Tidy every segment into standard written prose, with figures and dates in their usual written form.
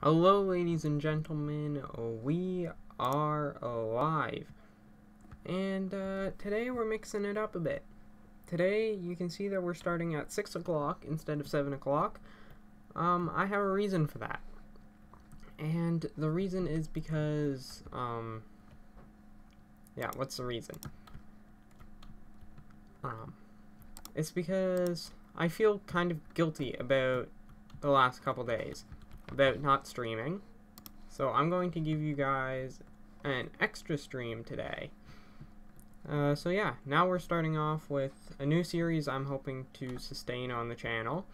Hello, ladies and gentlemen, we are alive, and today we're mixing it up a bit. Today, you can see that we're starting at 6 o'clock instead of 7 o'clock. I have a reason for that, and the reason is because, yeah, what's the reason? It's because I feel kind of guilty about the last couple days about not streaming, so I'm going to give you guys an extra stream today. So yeah, now we're starting off with a new series I'm hoping to sustain on the channel,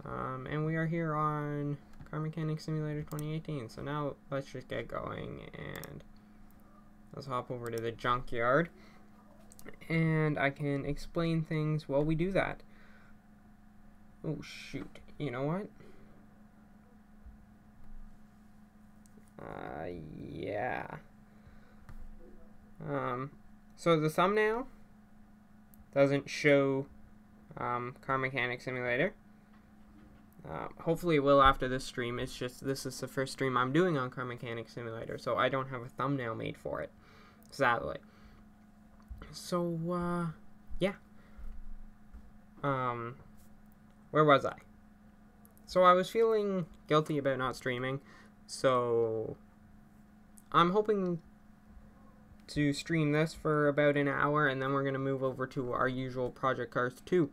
and we are here on Car Mechanic Simulator 2018. So now let's just get going, and let's hop over to the junkyard, and I can explain things while we do that. Oh shoot, you know what? Yeah. So the thumbnail doesn't show Car Mechanic Simulator. Hopefully it will after this stream. It's just this is the first stream I'm doing on Car Mechanic Simulator, so I don't have a thumbnail made for it, sadly. So, yeah. Where was I? So I was feeling guilty about not streaming, so I'm hoping to stream this for about an hour, and then we're going to move over to our usual Project Cars 2.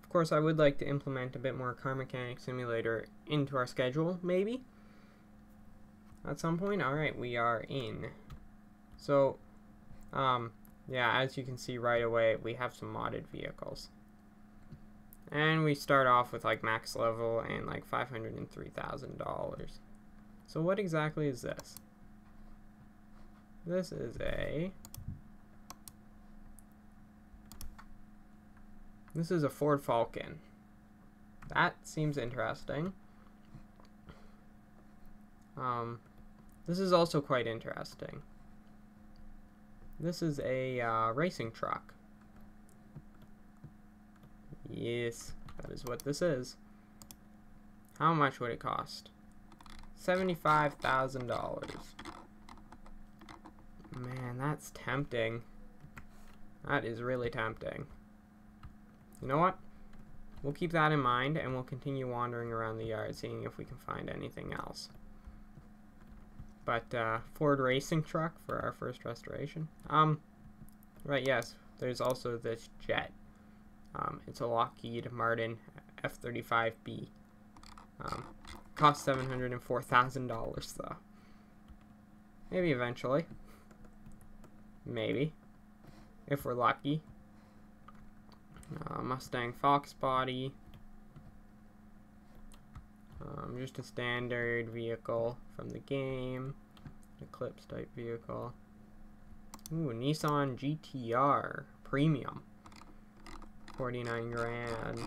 Of course, I would like to implement a bit more Car Mechanic Simulator into our schedule, maybe, at some point. Alright, we are in. So, yeah, as you can see right away, we have some modded vehicles. And we start off with like max level and like $503,000. So what exactly is this? This is a Ford Falcon. That seems interesting. This is also quite interesting. This is a racing truck. Yes, that is what this is. How much would it cost? $75,000. Man, that's tempting. That is really tempting. You know what? We'll keep that in mind, and we'll continue wandering around the yard, seeing if we can find anything else. But, Ford racing truck for our first restoration. Right, yes, there's also this jet. It's a Lockheed Martin F-35B. Cost $704,000 though. Maybe eventually. Maybe. If we're lucky. Mustang Fox body. Just a standard vehicle from the game. Eclipse type vehicle. Ooh, Nissan GTR Premium. 49 grand.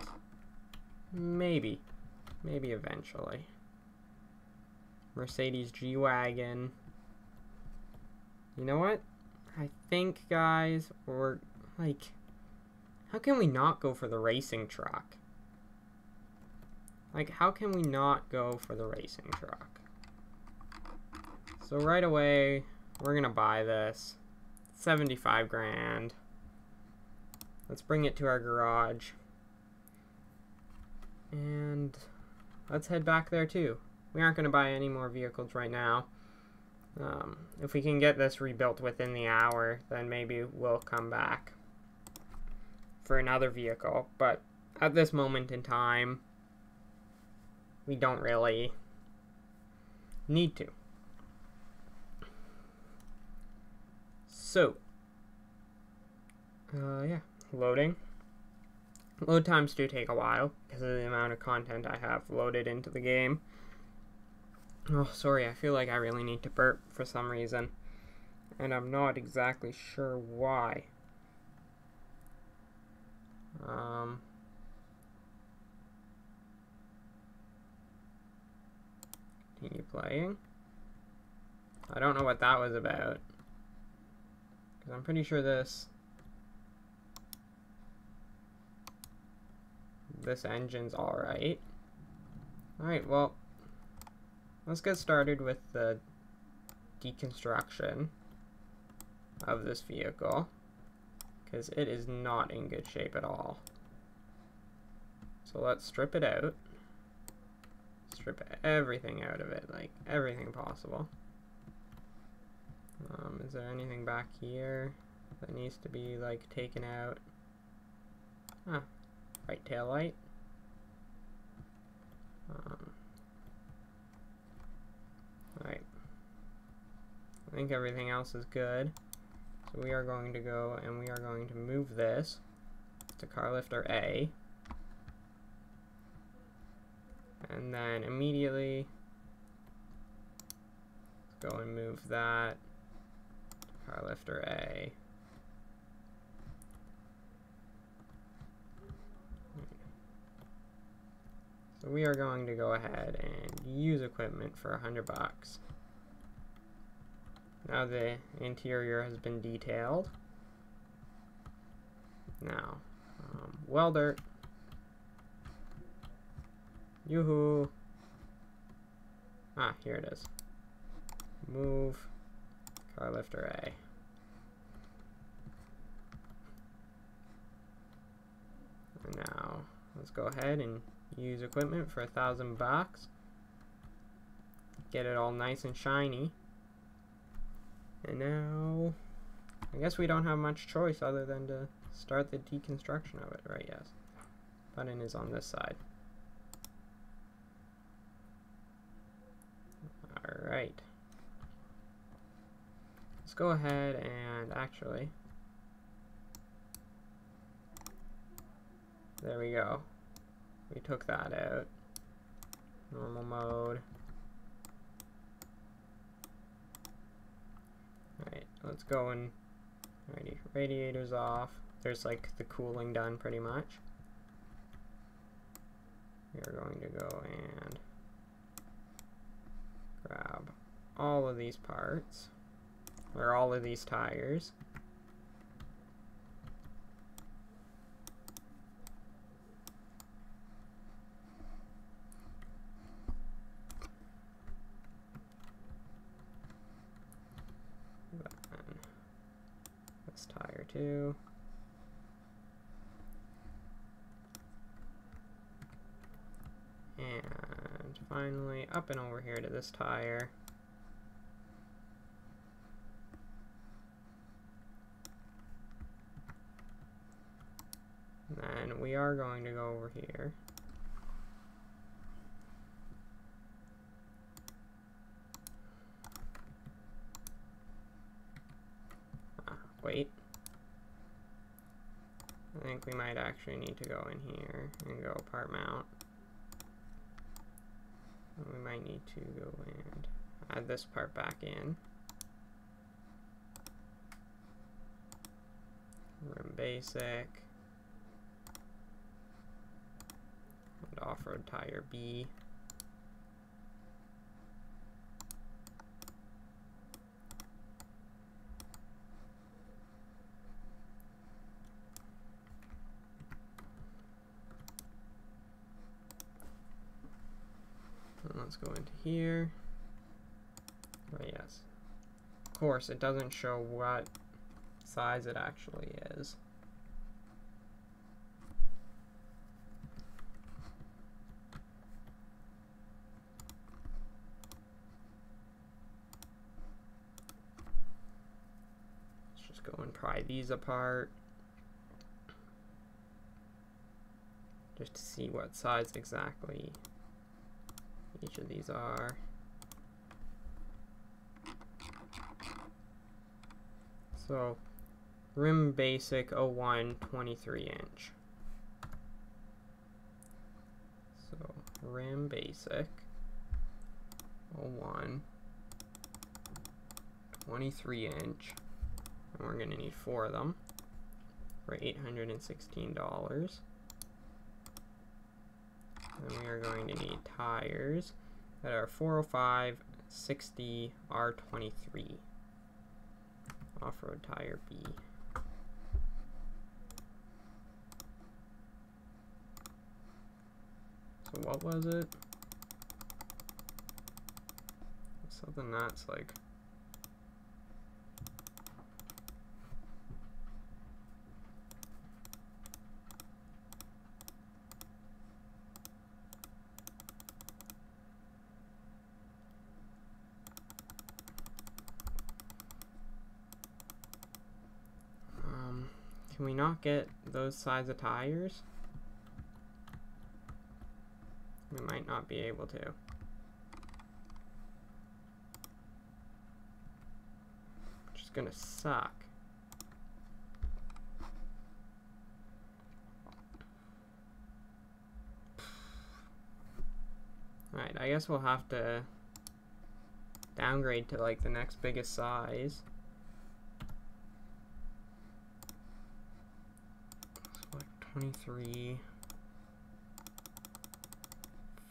Maybe eventually. Mercedes G-Wagon. You know what? I think, guys, we're like, how can we not go for the racing truck? Like, how can we not go for the racing truck? So right away, we're gonna buy this. 75 grand. Let's bring it to our garage. And let's head back there too. We aren't going to buy any more vehicles right now. If we can get this rebuilt within the hour, then maybe we'll come back for another vehicle. But at this moment in time, we don't really need to. So, yeah. Loading. Load times do take a while because of the amount of content I have loaded into the game. Oh, sorry, I feel like I really need to burp for some reason, and I'm not exactly sure why. Continue playing. I don't know what that was about, because I'm pretty sure this engine's alright. Alright, well, let's get started with the deconstruction of this vehicle, because it is not in good shape at all. So let's strip it out. Strip everything out of it, like everything possible. Is there anything back here that needs to be like taken out? Ah, right tail light. Right. I think everything else is good. So we are going to go and we are going to move this to car lifter A. And then immediately let's go and move that to car lifter A. So we are going to go ahead and use equipment for $100. Now the interior has been detailed. Now, welder. Yoo-hoo. Ah, here it is. Move car lifter A. And now, let's go ahead and use equipment for $1,000. Get it all nice and shiny. And now, I guess we don't have much choice other than to start the deconstruction of it, right? Yes. Button is on this side. Alright. Let's go ahead and actually, there we go. We took that out. Normal mode. Alright, let's go and radiator's off. There's like the cooling done pretty much. We are going to go and grab all of these parts, or all of these tires. This tire too. And finally up and over here to this tire. And then we are going to go over here. Wait. I think we might actually need to go in here and go part mount. And we might need to go and add this part back in. Rim basic. And off-road tire B. Let's go into here. Oh yes. Of course, it doesn't show what size it actually is. Let's just go and pry these apart, just to see what size exactly each of these are. So, rim basic 01 23 inch. So, rim basic 01 23 inch. And we're going to need 4 of them for $816. And we are going to need tires that are 405 60 R23. Off-road tire B. So what was it? So then that's like... Can we not get those size of tires? We might not be able to. Which is gonna suck. Alright, I guess we'll have to downgrade to like the next biggest size. 23,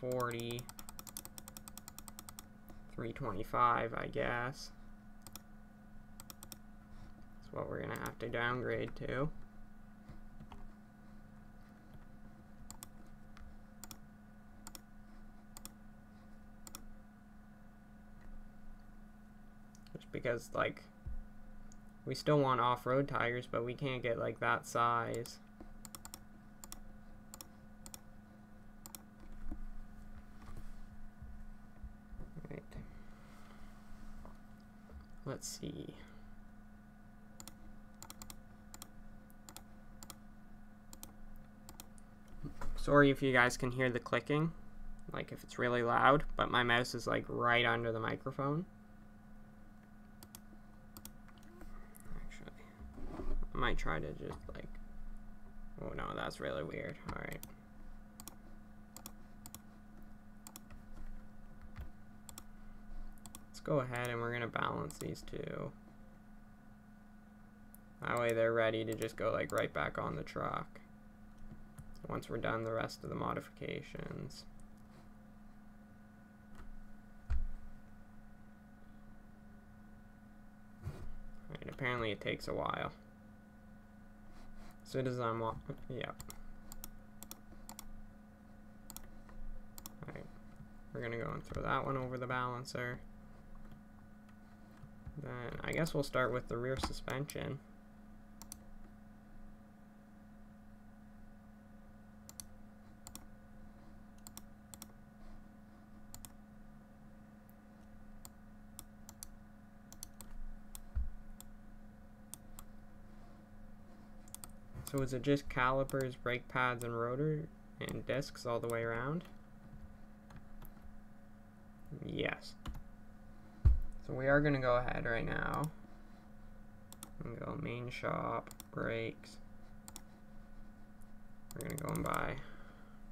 40, 325, I guess. That's what we're gonna have to downgrade to. Just because, like, we still want off-road tires, but we can't get like that size. Let's see. Sorry if you guys can hear the clicking, like if it's really loud, but my mouse is like right under the microphone. Actually, I might try to just like, oh no, that's really weird. All right. Go ahead and we're going to balance these two. That way they're ready to just go like right back on the truck once we're done the rest of the modifications. Alright, apparently it takes a while. As soon as I'm yep. Alright, we're going to go and throw that one over the balancer. Then I guess we'll start with the rear suspension. So is it just calipers, brake pads, and rotor and discs all the way around? Yes. So we are going to go ahead right now and go main shop, brakes. We're going to go and buy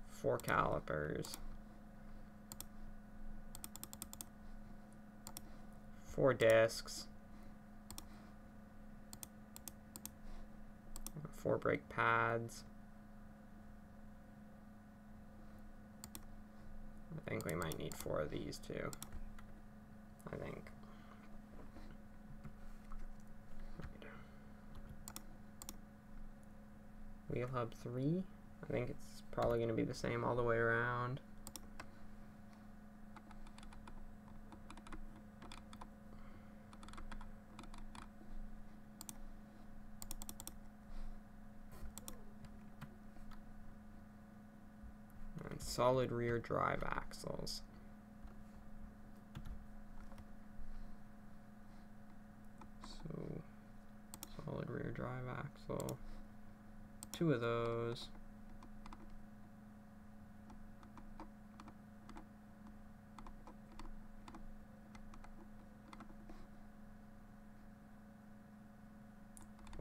4 calipers, 4 discs, 4 brake pads. I think we might need 4 of these too. I think. Wheel hub 3. I think it's probably going to be the same all the way around. And solid rear drive axles. So, solid rear drive axle. 2 of those.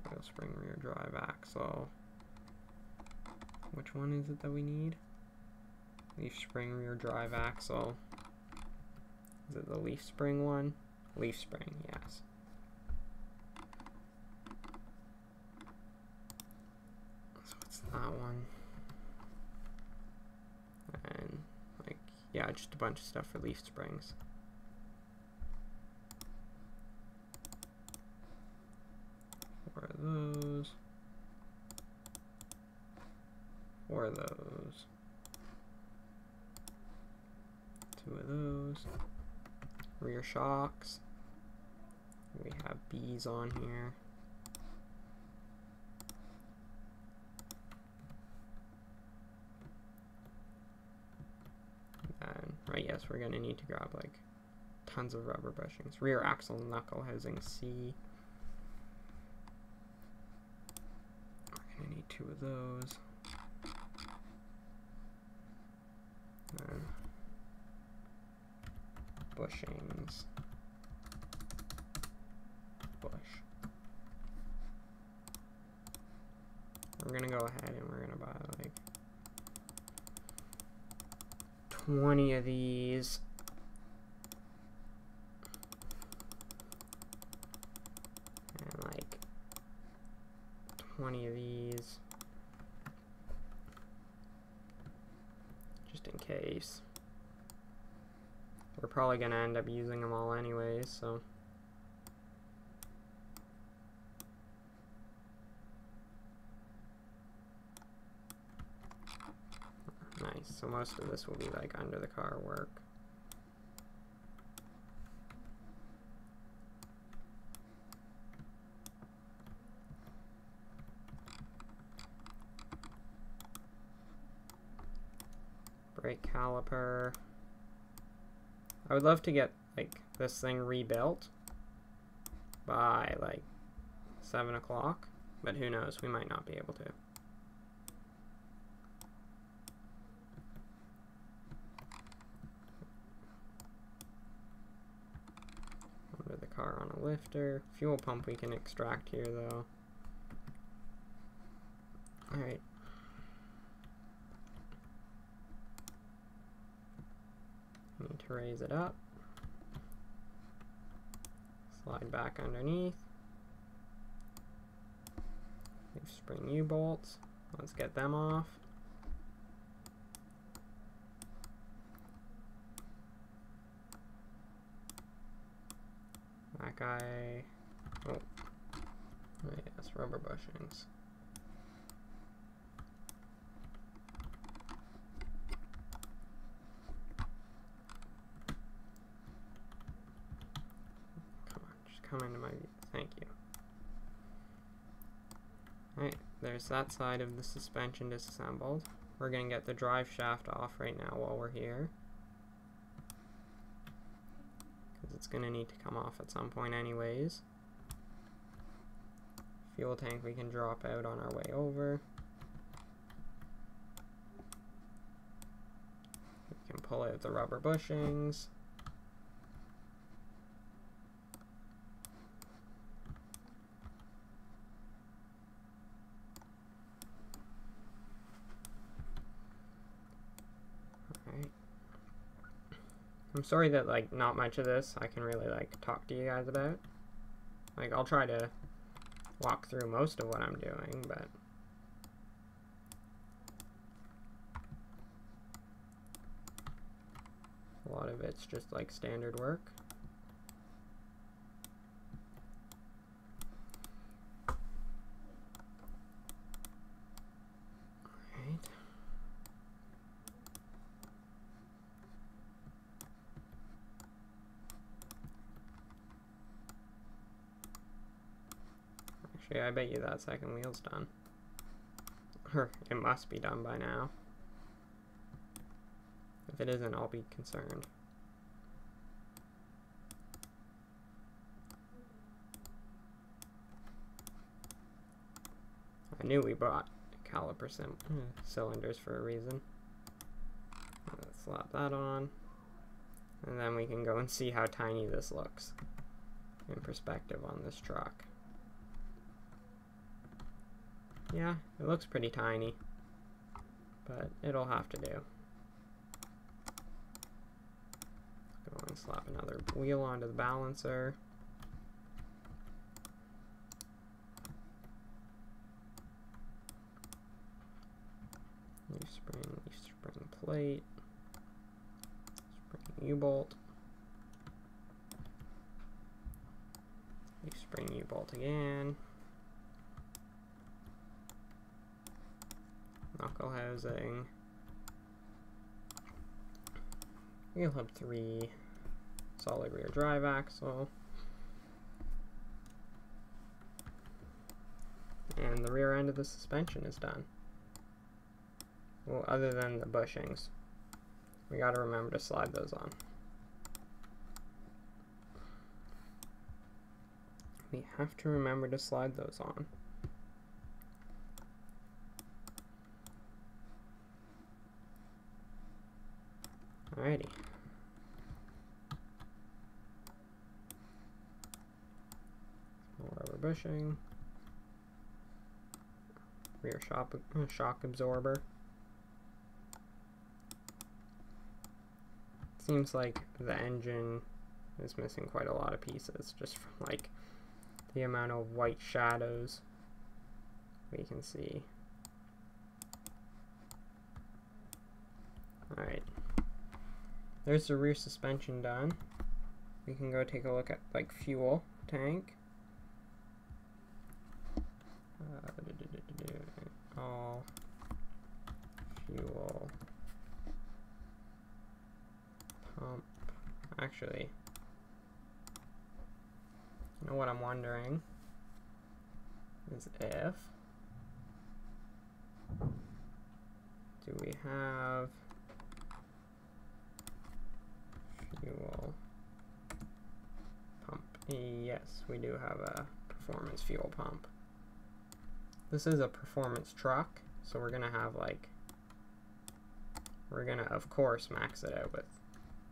Oil spring rear drive axle. Which one is it that we need? Leaf spring rear drive axle. Is it the leaf spring one? Leaf spring, yes. That one. And like, yeah, just a bunch of stuff for leaf springs. Four of those. 4 of those. 2 of those. rear shocks. We have B's on here. And, right, yes, we're gonna need to grab like tons of rubber bushings. Rear axle knuckle housing C. We're gonna need 2 of those. And bushings. Bush. We're gonna go ahead and we're gonna buy like 20 of these. And like 20 of these. Just in case. We're probably gonna end up using them all anyways, so. Nice, so most of this will be like under the car work. Brake caliper. I would love to get like this thing rebuilt by like 7 o'clock, but who knows, we might not be able to. Under the car on a lifter. Fuel pump we can extract here though. Alright. Need to raise it up. Slide back underneath. Leaf spring U-bolts. Let's get them off. That guy. Oh. Yes, rubber bushings. Come into my view. Thank you. Alright, there's that side of the suspension disassembled. We're going to get the drive shaft off right now while we're here, because it's going to need to come off at some point anyways. Fuel tank we can drop out on our way over. We can pull out the rubber bushings. I'm sorry that like not much of this I can really like talk to you guys about. Like I'll try to walk through most of what I'm doing, but a lot of it's just like standard work. Alright. Actually, I bet you that second wheel's done. Or it must be done by now. If it isn't, I'll be concerned. I knew we bought caliper cylinders for a reason. Let's slap that on. And then we can go and see how tiny this looks in perspective on this truck. Yeah, it looks pretty tiny, but it'll have to do. Go and slap another wheel onto the balancer. Leaf spring plate, spring U-bolt, leaf spring U-bolt again. Knuckle housing. Wheel hub 3. solid rear drive axle. And the rear end of the suspension is done. Well, other than the bushings. We gotta remember to slide those on. We have to remember to slide those on. Alrighty. Small rubber bushing. Rear shock absorber. Seems like the engine is missing quite a lot of pieces, just from like the amount of white shadows we can see. Alright. There's the rear suspension done. We can go take a look at like fuel tank. All fuel pump. Actually, you know what I'm wondering is if do we have fuel pump? Yes, we do have a performance fuel pump. This is a performance truck, so we're gonna have like, we're gonna of course max it out with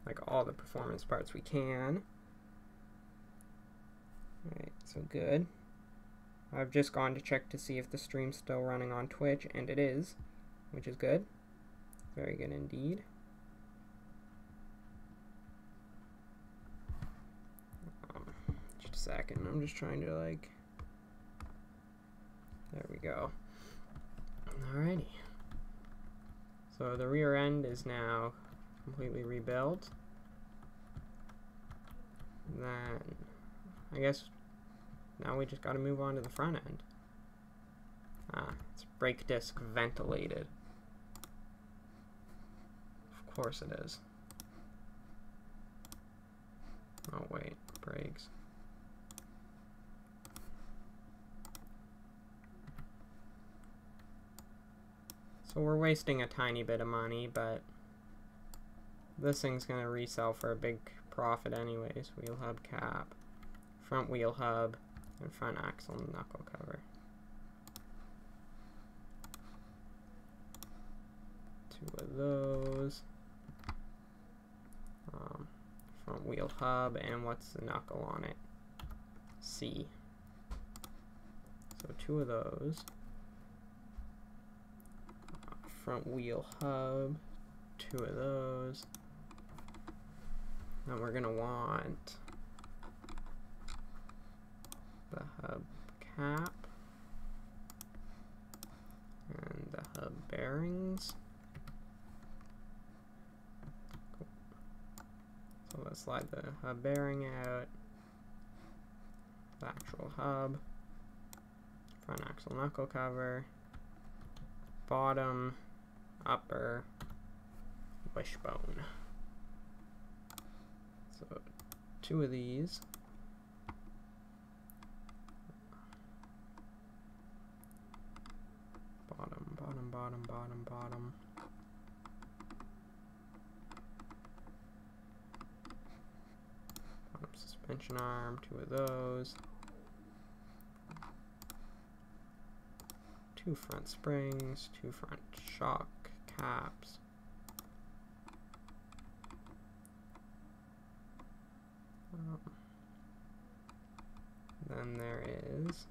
like all the performance parts we can. Alright, so good. I've just gone to check to see if the stream's still running on Twitch, and it is, which is good. Very good indeed. Just a second, I'm just trying to like, there we go. Alrighty. So the rear end is now completely rebuilt. Then, I guess now we just gotta move on to the front end. It's brake disc ventilated. Of course it is. Oh wait, brakes. So we're wasting a tiny bit of money, but this thing's gonna resell for a big profit anyways. Wheel hub cap, front wheel hub, and front axle knuckle cover. Two of those. Front wheel hub, and what's the knuckle on it? C. So two of those. Front wheel hub, two of those. Then we're gonna want the hub cap and the hub bearings. Cool. So let's slide the hub bearing out, the actual hub, front axle knuckle cover, bottom, upper, wishbone. So two of these. Bottom, bottom, bottom, bottom, bottom. Bottom suspension arm, two of those. Two front springs, two front shock caps. Then there is,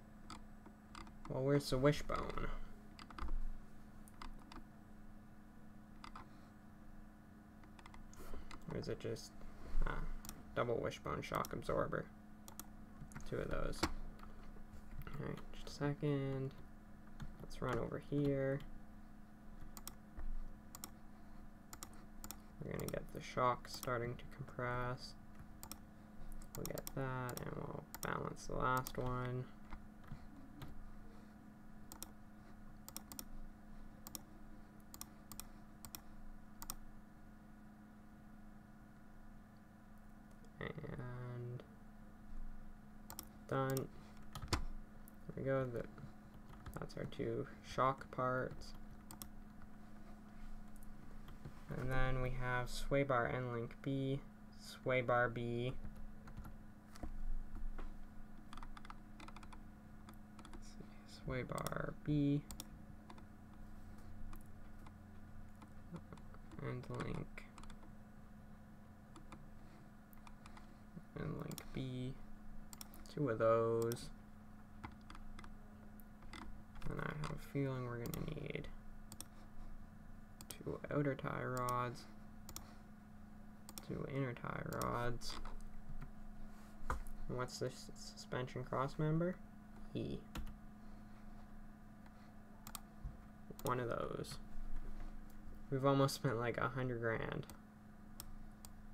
well, where's the wishbone? Or is it just double wishbone shock absorber? Two of those. Alright, just a second. Let's run over here. We're gonna get the shock starting to compress. We'll get that, and we'll balance the last one. And done. There we go. That's our two shock parts. And then we have sway bar end link B, sway bar B. Sway bar B, end link B, two of those. And I have a feeling we're going to need two outer tie rods, two inner tie rods. And what's this suspension cross member? E. One of those. We've almost spent like $100 grand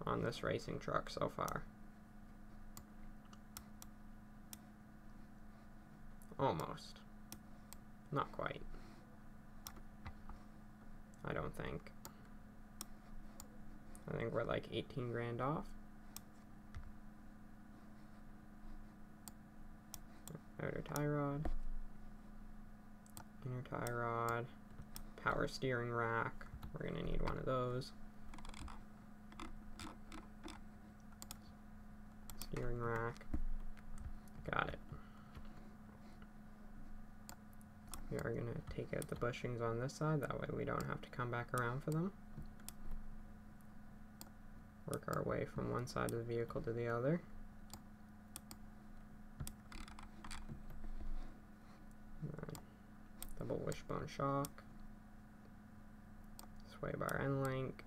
on this racing truck so far. Almost. Not quite. I don't think. I think we're like 18 grand off. Outer tie rod. Inner tie rod. Power steering rack. We're going to need one of those. Steering rack. Got it. We are going to take out the bushings on this side, that way we don't have to come back around for them. Work our way from one side of the vehicle to the other. Double wishbone shock. Sway bar end link.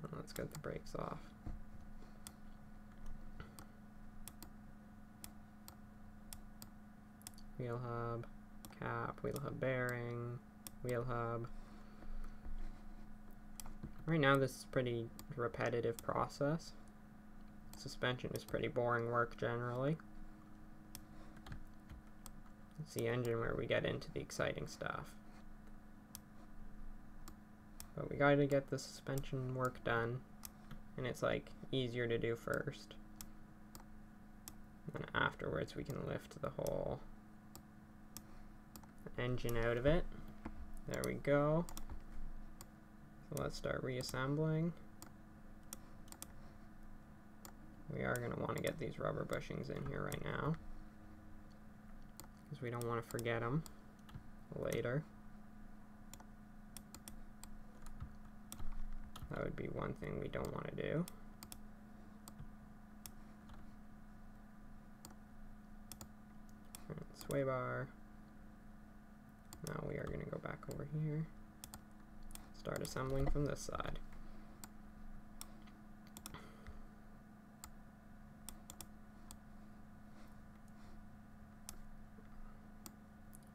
And let's get the brakes off. Wheel hub, cap, wheel hub bearing, wheel hub. Right now this is a pretty repetitive process. Suspension is pretty boring work generally. It's the engine where we get into the exciting stuff. But we gotta get the suspension work done, and it's like easier to do first. And afterwards we can lift the whole engine out of it. There we go. So let's start reassembling. We are going to want to get these rubber bushings in here right now, because we don't want to forget them later. That would be one thing we don't want to do. And sway bar. Now we are going to go back over here, start assembling from this side.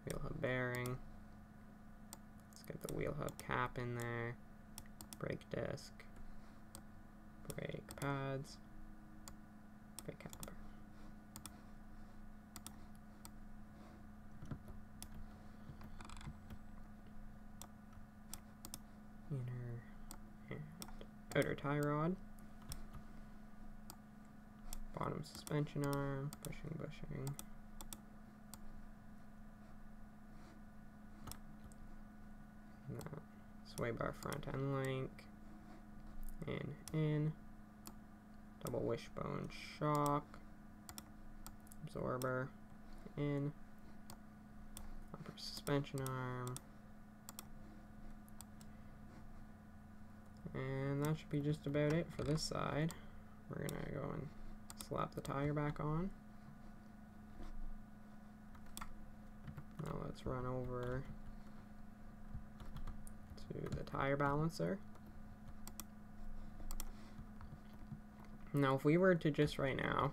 Wheel hub bearing. Let's get the wheel hub cap in there. Brake disc. Brake pads. Brake caliper. Inner and outer tie rod. Bottom suspension arm. Bushing. Sway bar front end link, in, double wishbone shock, absorber, in, upper suspension arm, and that should be just about it for this side. We're gonna go and slap the tire back on. Now let's run over to the tire balancer. Now if we were to just right now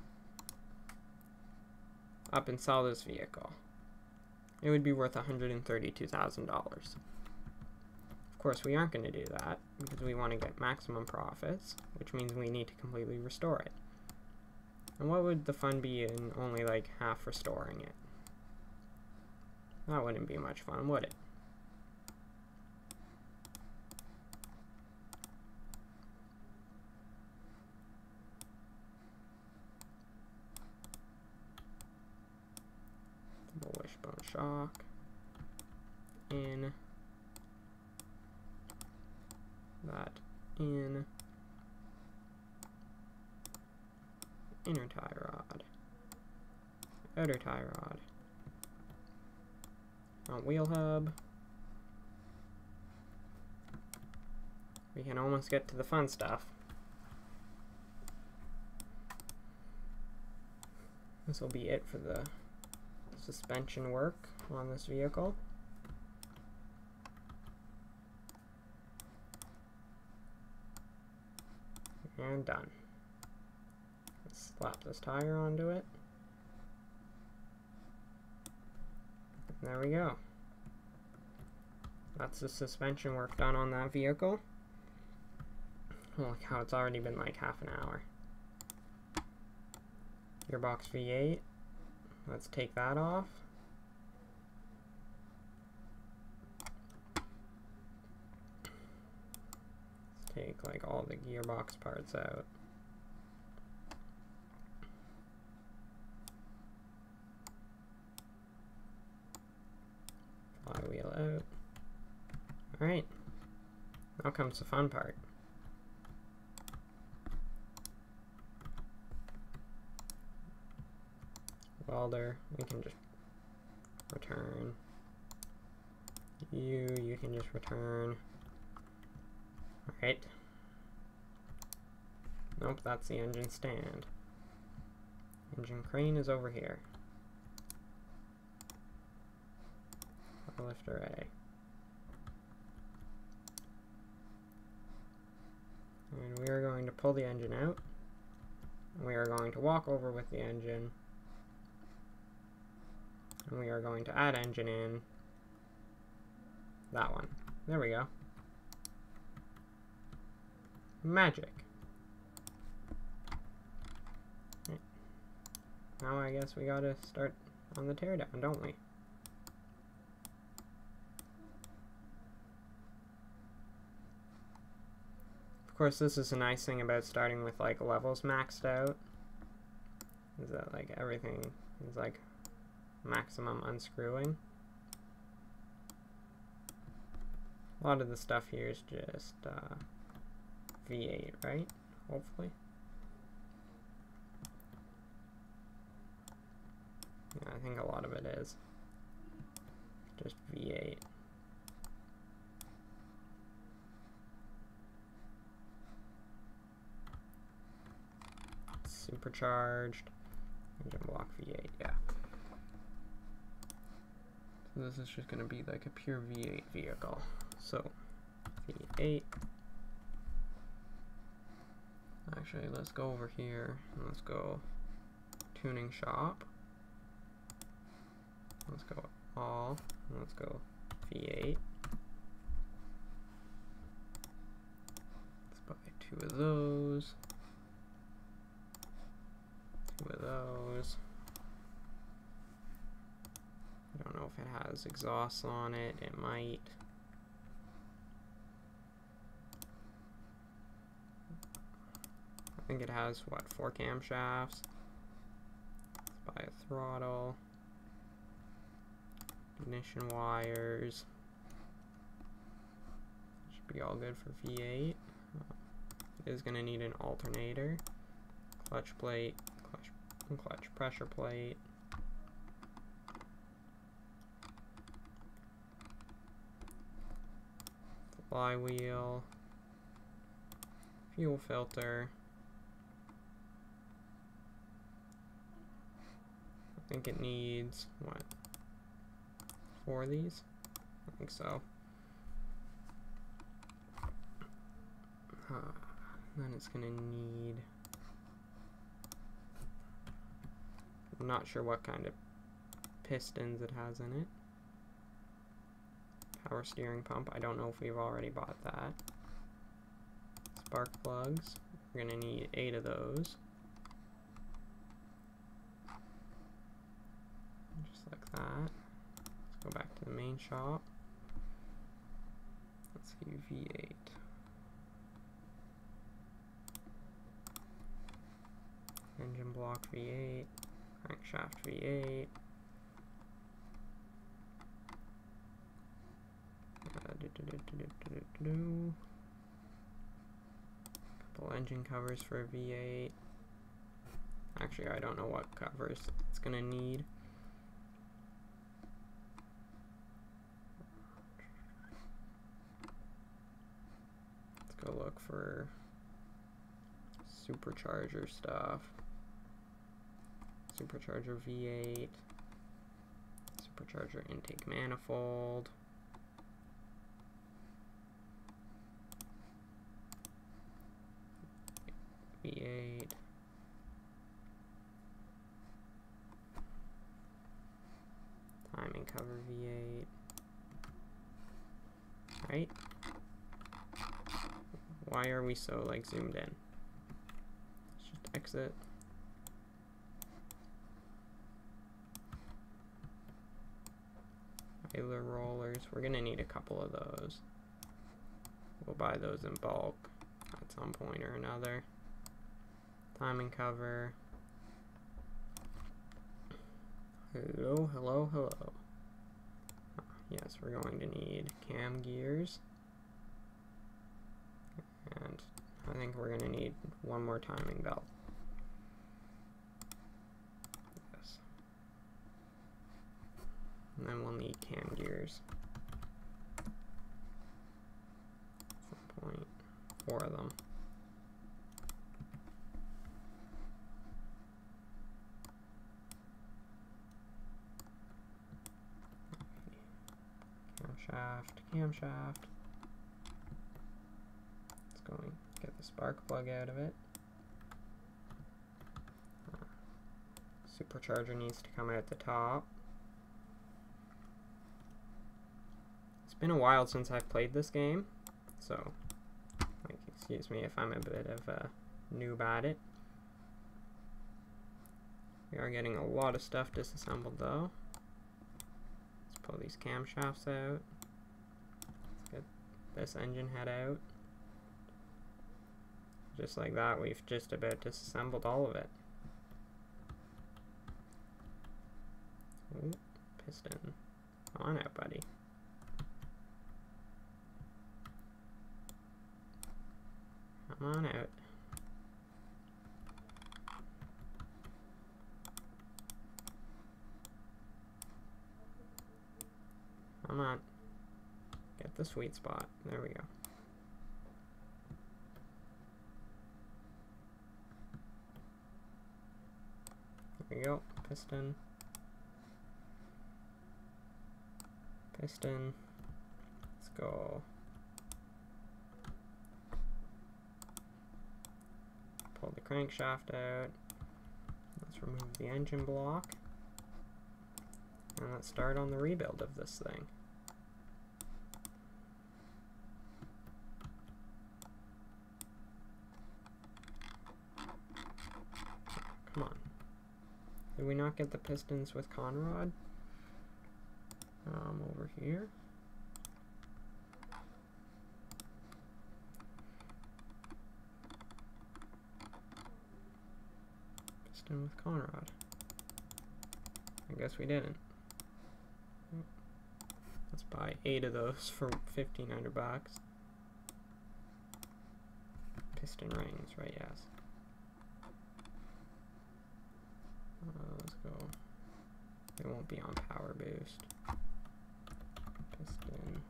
up and sell this vehicle, it would be worth $132,000. Of course we aren't going to do that because we want to get maximum profits, which means we need to completely restore it. And what would the fun be in only like half restoring it? That wouldn't be much fun, would it? wishbone shock, in, that in, inner tie rod, outer tie rod, front wheel hub. We can almost get to the fun stuff. This will be it for the suspension work on this vehicle. And done. Let's slap this tire onto it. And there we go. That's the suspension work done on that vehicle. Look how it's already been like half an hour. Gearbox V8. Let's take that off. Let's take like all the gearbox parts out. Flywheel out. Alright. Now comes the fun part. Welder, we can just return. You can just return. Alright. Nope, that's the engine stand. Engine crane is over here. Lifter A. And we are going to pull the engine out. And we are going to walk over with the engine. And we are going to add engine in. That one. There we go. Magic. Right. Now I guess we gotta start on the teardown, don't we? Of course, this is a nice thing about starting with like levels maxed out, is that like everything is like maximum unscrewing. A lot of the stuff here is just V8, right? Hopefully. Yeah, I think a lot of it is just V8. Supercharged engine block V8, yeah. So this is just going to be like a pure V8 vehicle. So V8. Actually, let's go over here and let's go tuning shop. Let's go all, and let's go V8. Let's buy 2 of those. 2 of those. I don't know if it has exhaust on it. It might. I think it has, what, 4 camshafts. Let's buy a throttle. Ignition wires. Should be all good for V8. It is going to need an alternator. Clutch plate. Clutch pressure plate. Flywheel. Fuel filter. I think it needs, what, 4 of these? I think so. Then it's gonna need, I'm not sure what kind of pistons it has in it. Power steering pump, I don't know if we've already bought that. Spark plugs, we're gonna need 8 of those. Just like that. Let's go back to the main shop. Let's see, V8. Engine block V8, crankshaft V8. Couple engine covers for V8. Actually, I don't know what covers it's gonna need. Let's go look for supercharger stuff. Supercharger V8. Supercharger intake manifold. V8. Timing cover V8. Right? Why are we so like zoomed in? Let's just exit. Trailer rollers. We're gonna need a couple of those. We'll buy those in bulk at some point or another. Timing cover. Hello, hello, hello. Yes, we're going to need cam gears. And I think we're going to need one more timing belt. Yes. And then we'll need cam gears. At some point, 4 of them. Camshaft. Let's go and get the spark plug out of it. Supercharger needs to come out the top. It's been a while since I've played this game, so like, excuse me if I'm a bit of a noob at it. We are getting a lot of stuff disassembled though. Let's pull these camshafts out. Let's get this engine head out. Just like that, we've just about disassembled all of it. Ooh, piston. Come on out, buddy. Come on out. Come on. Get the sweet spot. There we go. There we go. Piston. Piston. Let's go. Pull the crankshaft out. Let's remove the engine block. And let's start on the rebuild of this thing. Come on. Did we not get the pistons with Conrod? Over here. Piston with Conrod. I guess we didn't. Let's buy 8 of those for 1,500 bucks. Piston rings, right? Yes. Let's go. It won't be on power boost. Piston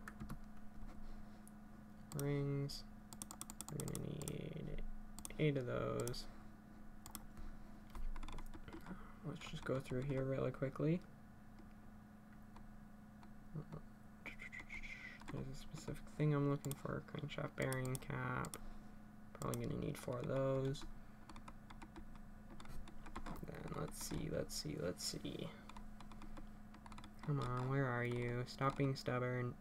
rings. We're gonna need 8 of those. Let's just go through here really quickly. There's a specific thing I'm looking for. Crankshaft bearing cap. Probably gonna need 4 of those. Then let's see. Come on, where are you? Stop being stubborn.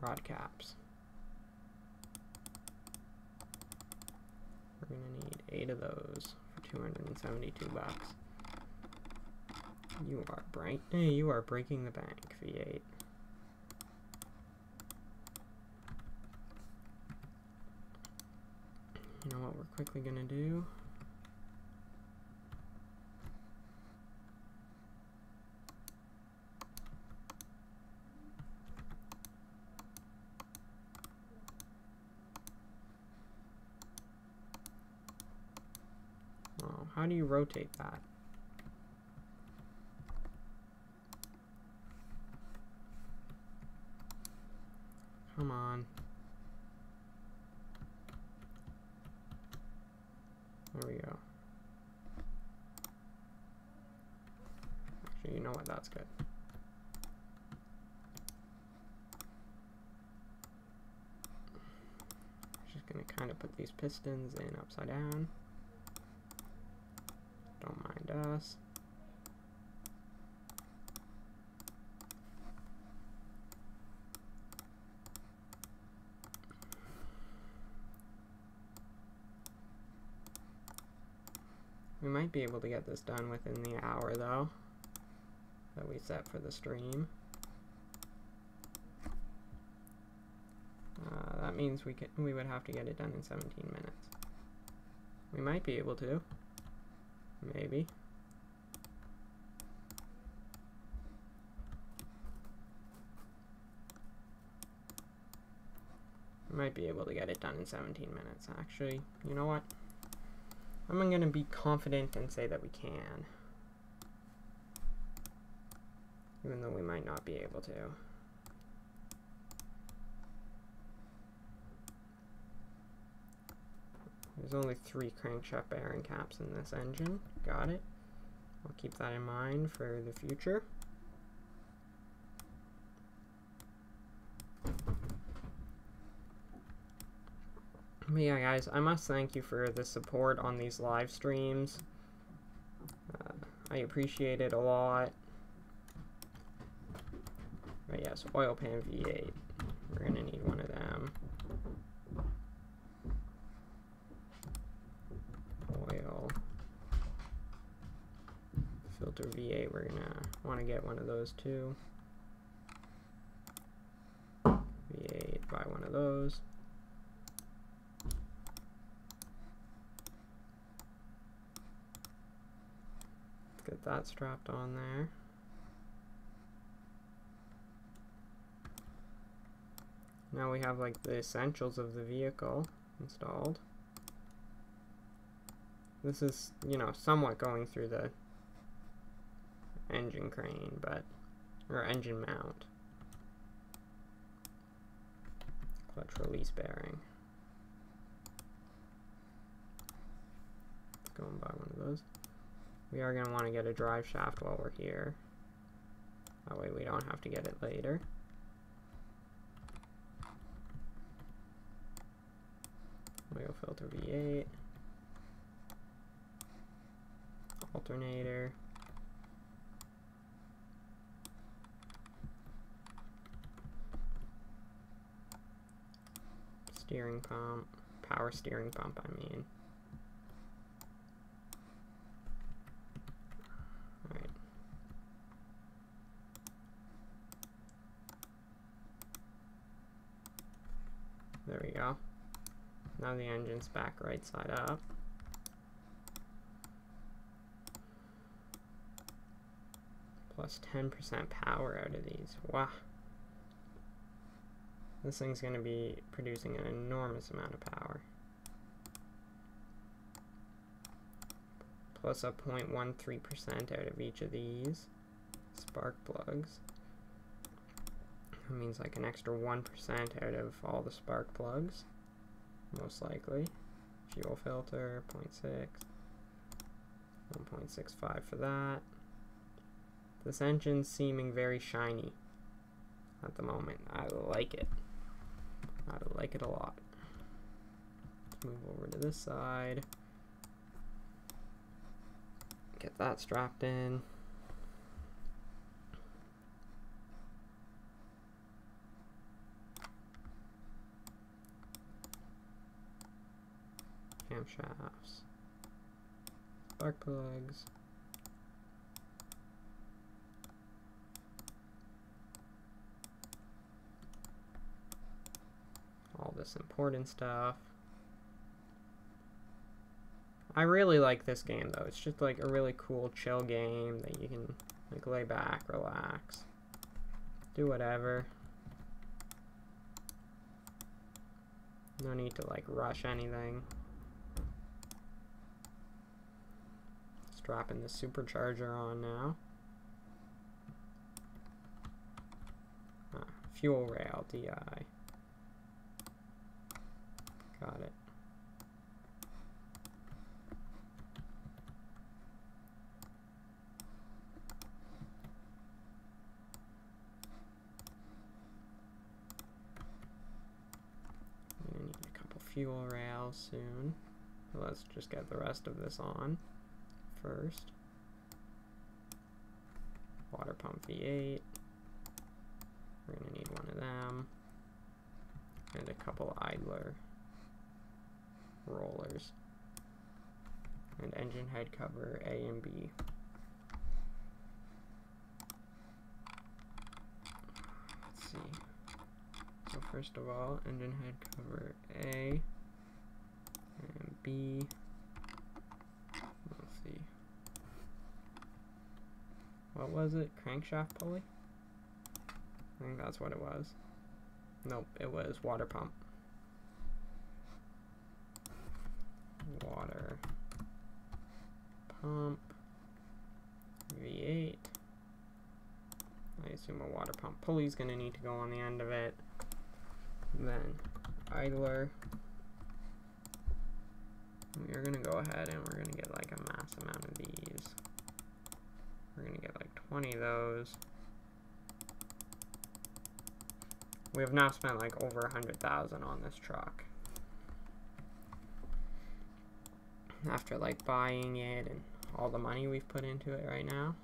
Rod caps. We're gonna need 8 of those for 272 bucks. You are bright. Hey, you are breaking the bank, V8. You know what we're quickly gonna do? How do you rotate that? Come on. There we go. Actually, you know what? That's good. Just gonna kind of put these pistons in upside down. Don't mind us. We might be able to get this done within the hour, though, that we set for the stream. That means we would have to get it done in 17 minutes. We might be able to. Maybe. We might be able to get it done in 17 minutes, actually. You know what? I'm going to be confident and say that we can. Even though we might not be able to. There's only 3 crankshaft bearing caps in this engine. Got it. I'll keep that in mind for the future. But yeah, guys, I must thank you for the support on these live streams. I appreciate it a lot. But yes, oil pan V8. We're gonna need one of them. Oil filter V8. We're gonna want to get one of those too. V8. Buy one of those. Get that strapped on there. Now we have like the essentials of the vehicle installed. This is, you know, somewhat going through the engine crane, or engine mount. Clutch release bearing. Let's go and buy one of those. We are going to want to get a drive shaft while we're here. That way we don't have to get it later. Oil filter V8. Alternator. Steering pump. Power steering pump, I mean. Alright. There we go. Now the engine's back right side up. Plus 10% power out of these. Wow. This thing's going to be producing an enormous amount of power. Plus a 0.13% out of each of these spark plugs. That means like an extra 1% out of all the spark plugs. Most likely. Fuel filter, 0.6. 1.65 for that. This engine's seeming very shiny at the moment. I like it. I like it a lot. Let's move over to this side. Get that strapped in. Camshafts. Spark plugs. All this important stuff. I really like this game though. It's just like a really cool chill game that you can like lay back, relax, do whatever. No need to like rush anything. Strapping the supercharger on now. Fuel rail DI. Got it. I'm gonna need a couple fuel rails soon. Let's just get the rest of this on first. Water pump V8. We're going to need one of them. And a couple idler rollers. And engine head cover A and B. Let's see. So first of all, engine head cover A and B. Let's see. What was it? Crankshaft pulley? I think that's what it was. Nope, it was water pump. Water pump V8. I assume a water pump pulley's gonna need to go on the end of it. Then idler. We're gonna go ahead and we're gonna get like a mass amount of these. We're gonna get like 20 of those. We have now spent like over 100,000 on this truck. After like buying it and all the money we've put into it right now,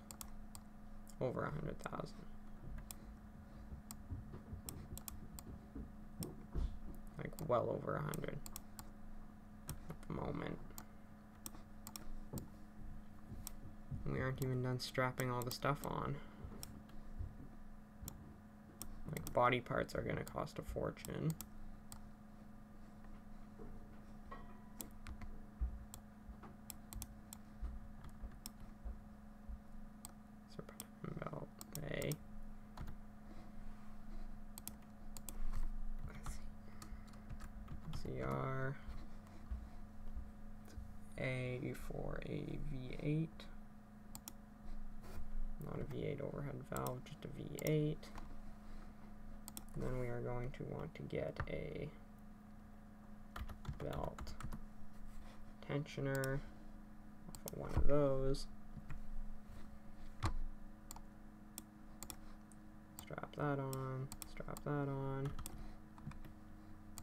over 100,000. Like well over 100 at the moment. We aren't even done strapping all the stuff on. Like body parts are going to cost a fortune. Serpentine belt A. CR. A for a V8. Not a V8 overhead valve, just a V8. Then we are going to want to get a belt tensioner off of one of those. Strap that on, strap that on.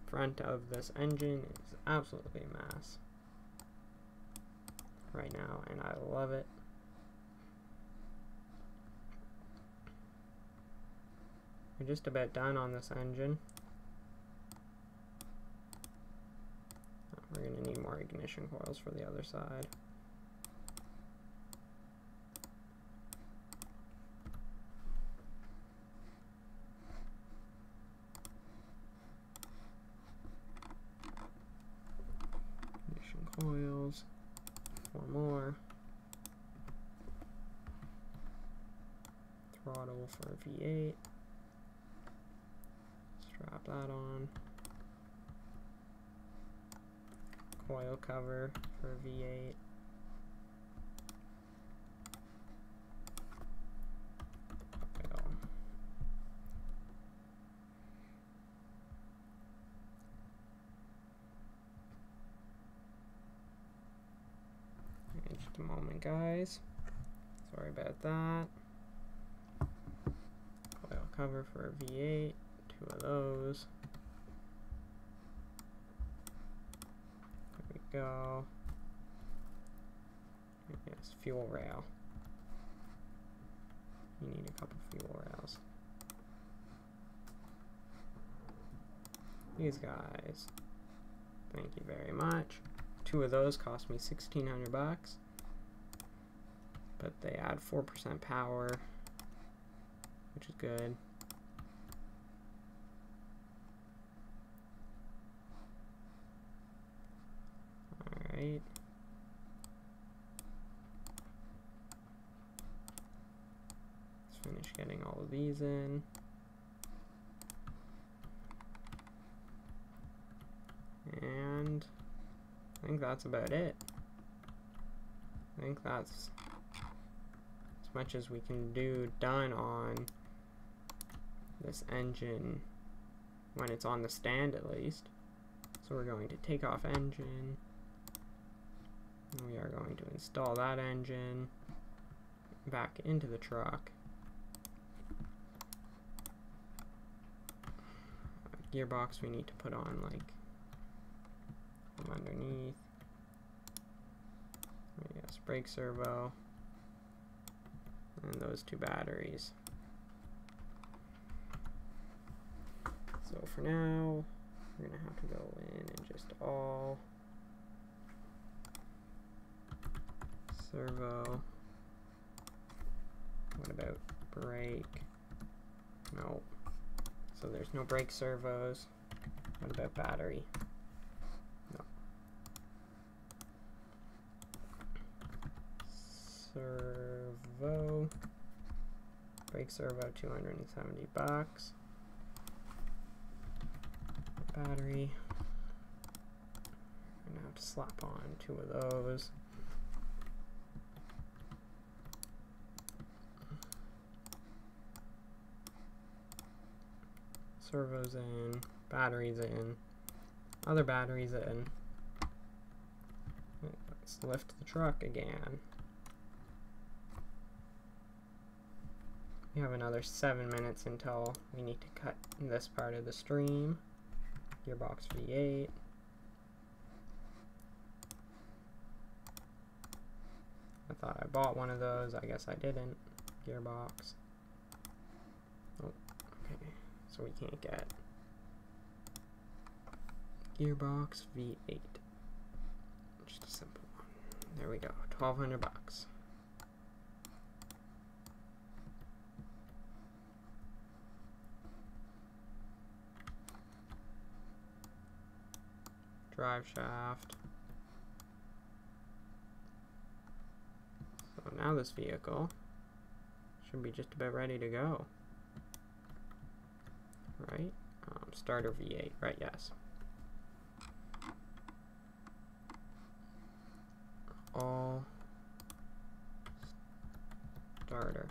Front of this engine is absolutely a mess right now, and I love it. We're just about done on this engine. We're going to need more ignition coils for the other side. Ignition coils. 4 more. Throttle for V8. Strap that on. Coil cover for V8. Just a moment, guys. Sorry about that. Coil cover for V8. 2 of those. There we go. Yes, fuel rail. You need a couple fuel rails. These guys. Thank you very much. 2 of those cost me 1,600 bucks. But they add 4% power, which is good. Alright. Let's finish getting all of these in. And I think that's about it. think that's as much as we can do done on this engine when it's on the stand, at least. So we're going to take off engine. We are going to install that engine back into the truck. Gearbox we need to put on like from underneath. Yes, brake servo. And those two batteries. So for now, we're gonna have to go in and just all servo. What about brake? No. So there's no brake servos. What about battery? No. Servo. Brake servo, $270. Battery. I'm gonna have to slap on 2 of those. Servos in, batteries in, other batteries in. Let's lift the truck again. We have another 7 minutes until we need to cut this part of the stream. Gearbox V8. I thought I bought one of those. I guess I didn't. Gearbox. Oh, okay. So we can't get Gearbox V8. Just a simple one. There we go. $1,200. Drive shaft. So now this vehicle should be just about ready to go. Right? Starter V8, right? Yes. All starter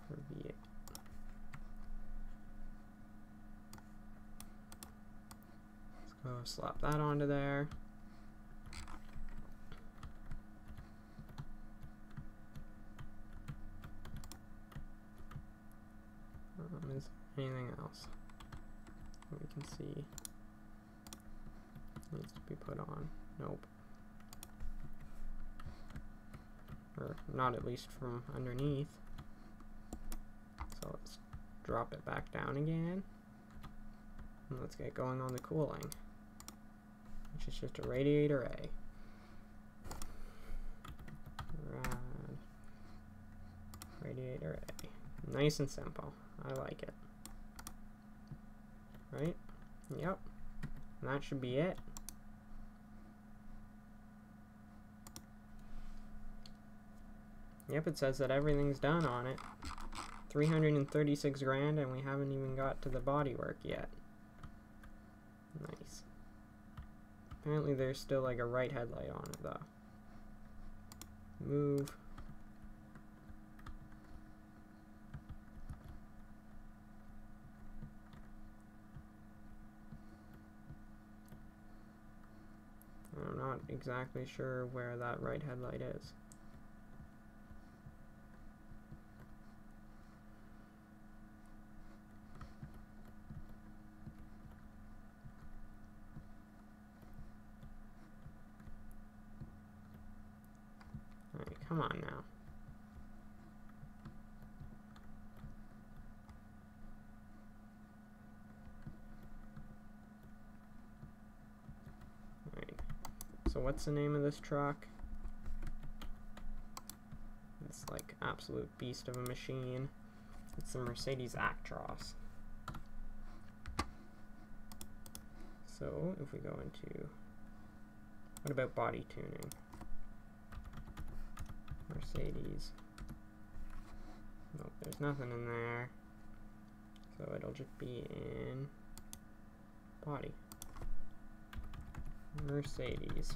for V8. Let's go slap that onto there. Is anything else that we can see needs to be put on? Nope. Or not, at least from underneath. So let's drop it back down again. And let's get going on the cooling, which is just a radiator A. Rad. Radiator A. Nice and simple. I like it. Right? Yep. And that should be it. Yep, it says that everything's done on it. 336 grand, and we haven't even got to the bodywork yet. Nice. Apparently there's still like a right headlight on it though. Move. I'm not exactly sure where that right headlight is. Alright, come on now. So what's the name of this truck? It's like absolute beast of a machine. It's the Mercedes Actros. So if we go into, what about body tuning? Mercedes. Nope, there's nothing in there. So it'll just be in body. Mercedes.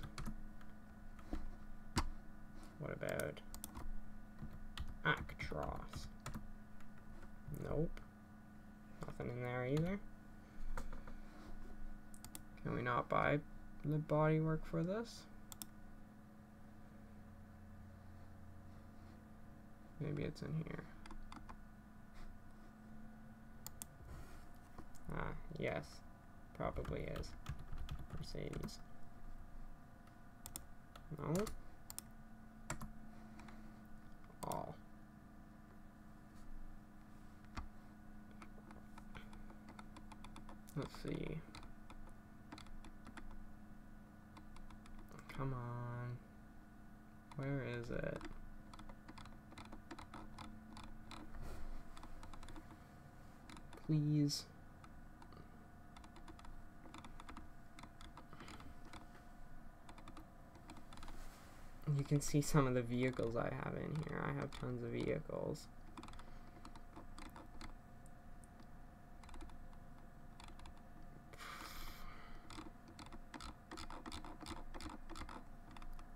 What about actros? Nope. Nothing in there either. Can we not buy the bodywork for this? Maybe it's in here. Ah, yes. Probably is. Mercedes. No? All. Let's see. Come on. Where is it? Please. You can see some of the vehicles I have in here. I have tons of vehicles.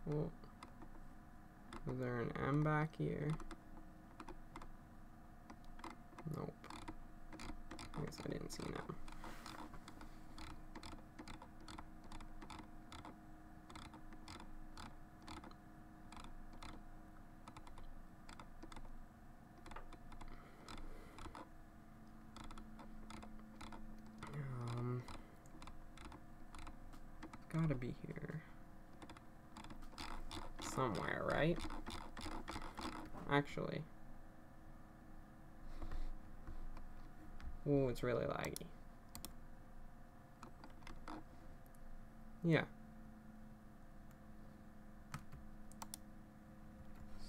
Well, is there an M back here? Nope. I guess I didn't see an M. It's gotta be here. Somewhere, right? Actually. Ooh, it's really laggy. Yeah.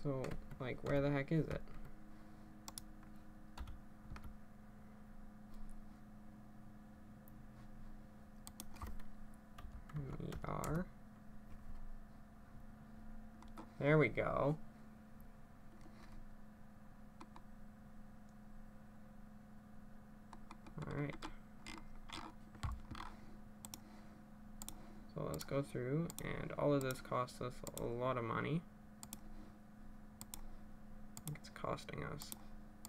So, like, where the heck is it? ER. There we go. Alright. So let's go through, and all of this costs us a lot of money. I think it's costing us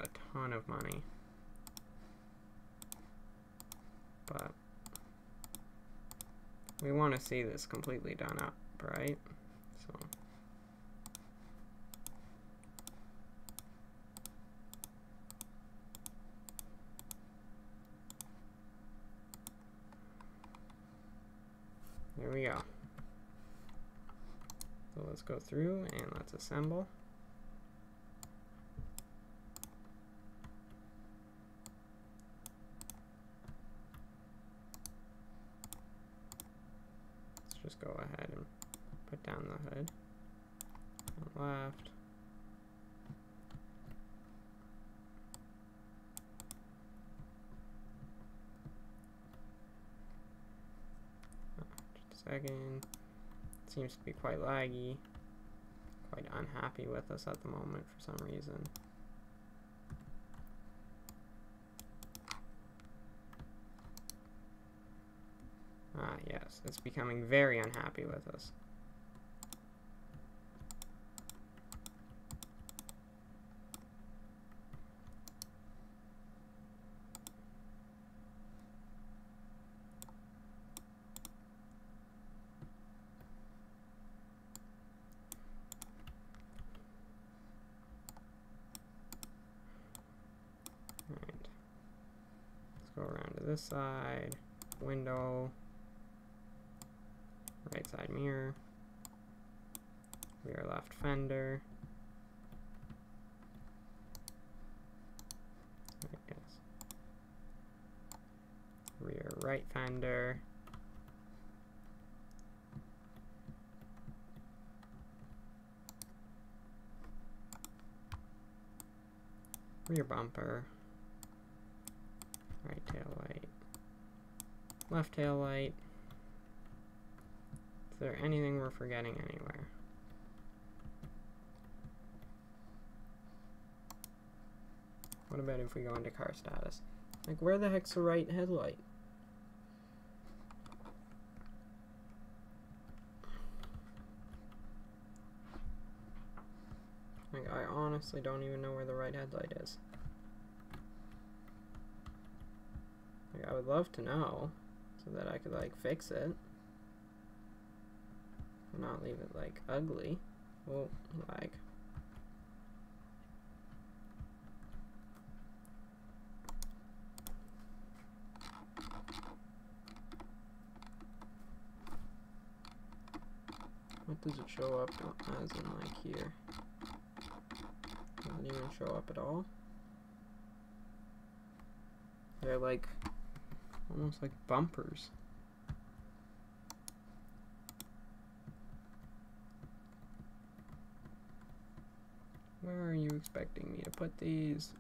a ton of money. But we want to see this completely done up, right? So here we go. So let's go through and let's assemble. Let's just go ahead and put down the hood. On left. Just a second. It seems to be quite laggy. Quite unhappy with us at the moment for some reason. Ah, yes, it's becoming very unhappy with us. Alright. Let's go around to this side. Window. Right side mirror, rear left fender, yes. Rear right fender, rear bumper, right tail light, left tail light. Is there anything we're forgetting anywhere? What about if we go into car status? Like, where the heck's the right headlight? Like, I honestly don't even know where the right headlight is. Like, I would love to know so that I could, like, fix it. And not leave it, like, ugly. Well, like... What does it show up as in, like, here? Doesn't even show up at all. They're, like, almost like bumpers. Where are you expecting me to put these?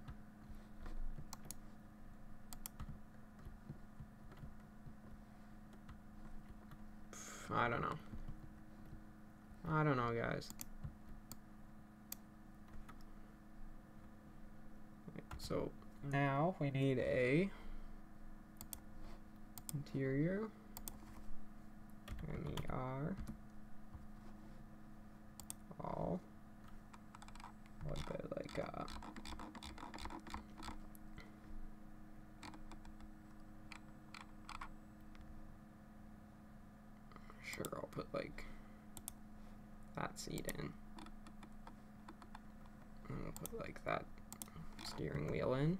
I don't know. I don't know, guys. So now we need a interior MER all what about like sure, I'll put like that seat in, and we'll put like that steering wheel in.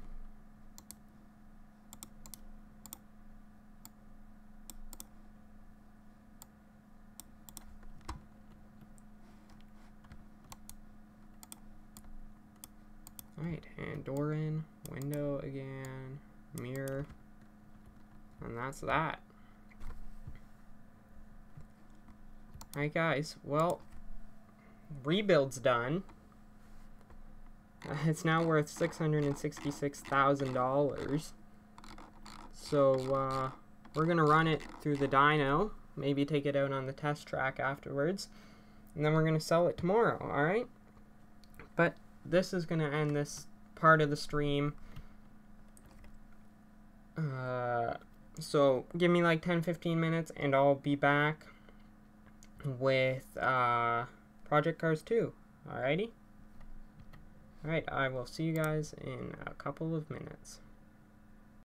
Alright, and door in, window again, mirror, and that's that. Alright guys, well, rebuild's done. It's now worth $666,000. So, we're gonna run it through the dyno, maybe take it out on the test track afterwards, and then we're gonna sell it tomorrow, alright? But this is gonna end this part of the stream. So give me like 10-15 minutes and I'll be back with Project Cars 2. Alrighty? Alright, I will see you guys in a couple of minutes.